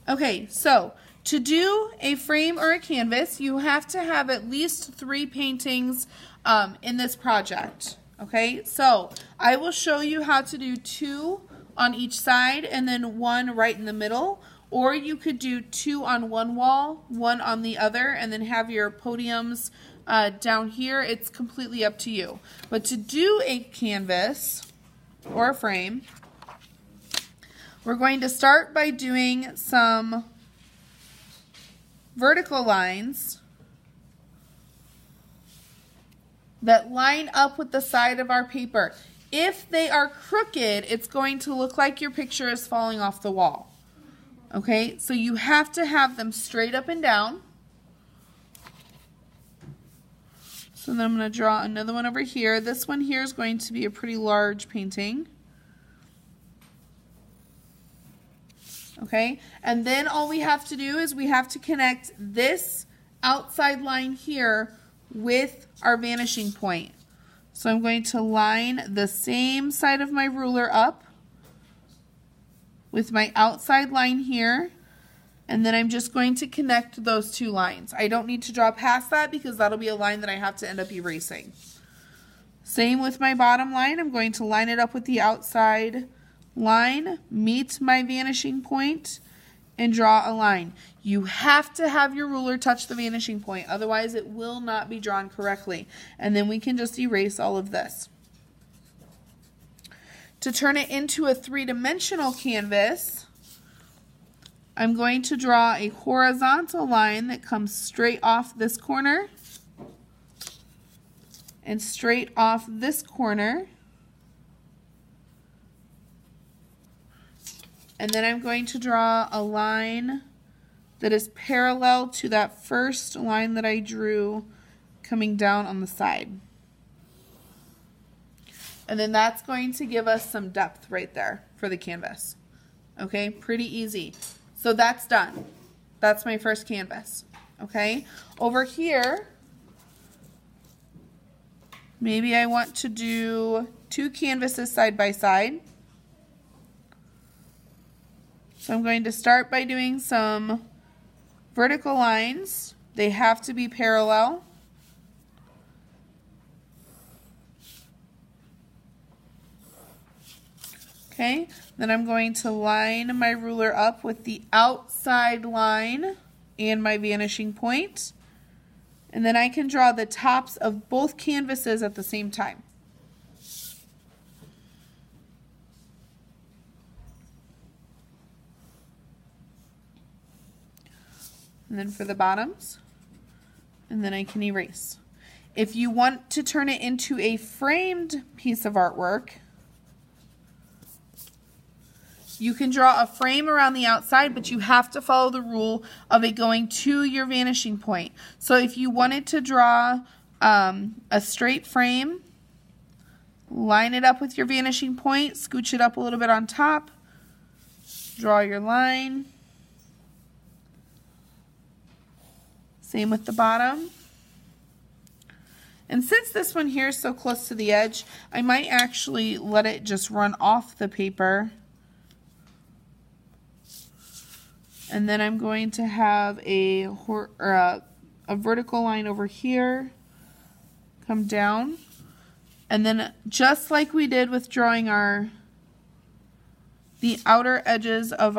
Okay, so to do a frame or a canvas, you have to have at least 3 paintings in this project. Okay, so I will show you how to do 2 on each side and then 1 right in the middle, or you could do 2 on one wall, 1 on the other, and then have your podiums down here. It's completely up to you. But to do a canvas or a frame, we're going to start by doing some vertical lines that line up with the side of our paper. If they are crooked, it's going to look like your picture is falling off the wall. Okay, so you have to have them straight up and down. So then I'm going to draw another one over here. This one here is going to be a pretty large painting. Okay, and then all we have to do is we have to connect this outside line here with our vanishing point. So I'm going to line the same side of my ruler up with my outside line here, and then I'm just going to connect those 2 lines. I don't need to draw past that because that'll be a line that I have to end up erasing. Same with my bottom line. I'm going to line it up with the outside line, meet my vanishing point, and draw a line. You have to have your ruler touch the vanishing point, otherwise it will not be drawn correctly. And then we can just erase all of this. To turn it into a 3-dimensional canvas, I'm going to draw a horizontal line that comes straight off this corner and straight off this corner. And then I'm going to draw a line that is parallel to that first line that I drew coming down on the side. And then that's going to give us some depth right there for the canvas. Okay, pretty easy. So that's done. That's my first canvas. Okay, over here, maybe I want to do 2 canvases side by side. So I'm going to start by doing some vertical lines. They have to be parallel. Okay, then I'm going to line my ruler up with the outside line and my vanishing point. And then I can draw the tops of both canvases at the same time. And then for the bottoms, and then I can erase. If you want to turn it into a framed piece of artwork, you can draw a frame around the outside, but you have to follow the rule of it going to your vanishing point. So if you wanted to draw a straight frame, line it up with your vanishing point, scooch it up a little bit on top, draw your line. Same with the bottom. And since this one here is so close to the edge, I might actually let it just run off the paper. And then I'm going to have a vertical line over here, come down. And then just like we did with drawing the outer edges of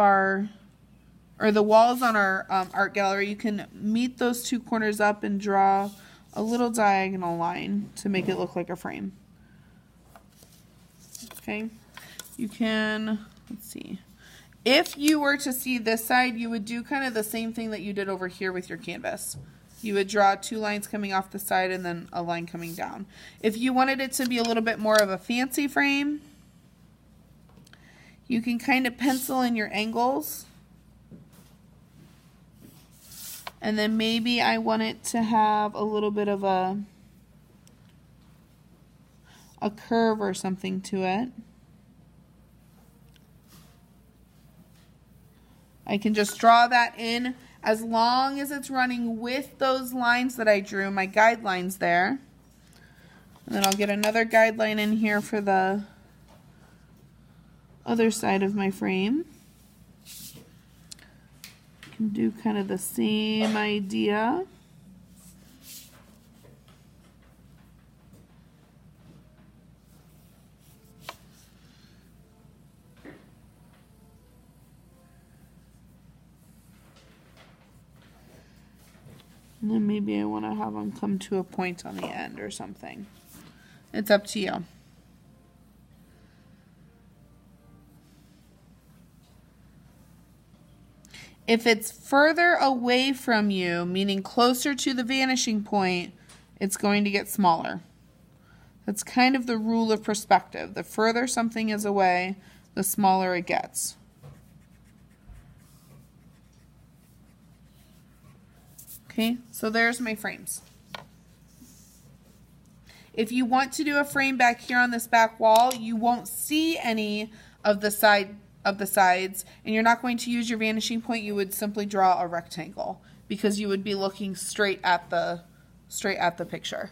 the walls on our art gallery, you can meet those 2 corners up and draw a little diagonal line to make it look like a frame. Okay, you can, let's see. If you were to see this side, you would do kind of the same thing that you did over here with your canvas. You would draw 2 lines coming off the side and then a line coming down. If you wanted it to be a little bit more of a fancy frame, you can kind of pencil in your angles. And then maybe I want it to have a little bit of a curve or something to it. I can just draw that in as long as it's running with those lines that I drew, my guidelines there. And then I'll get another guideline in here for the other side of my frame. can do kind of the same idea. And then maybe I want to have them come to a point on the end or something. It's up to you. If it's further away from you, meaning closer to the vanishing point, it's going to get smaller. That's kind of the rule of perspective. The further something is away, the smaller it gets. Okay, so there's my frames. If you want to do a frame back here on this back wall, you won't see any of the sides, and you're not going to use your vanishing point. You would simply draw a rectangle because you would be looking straight at the picture.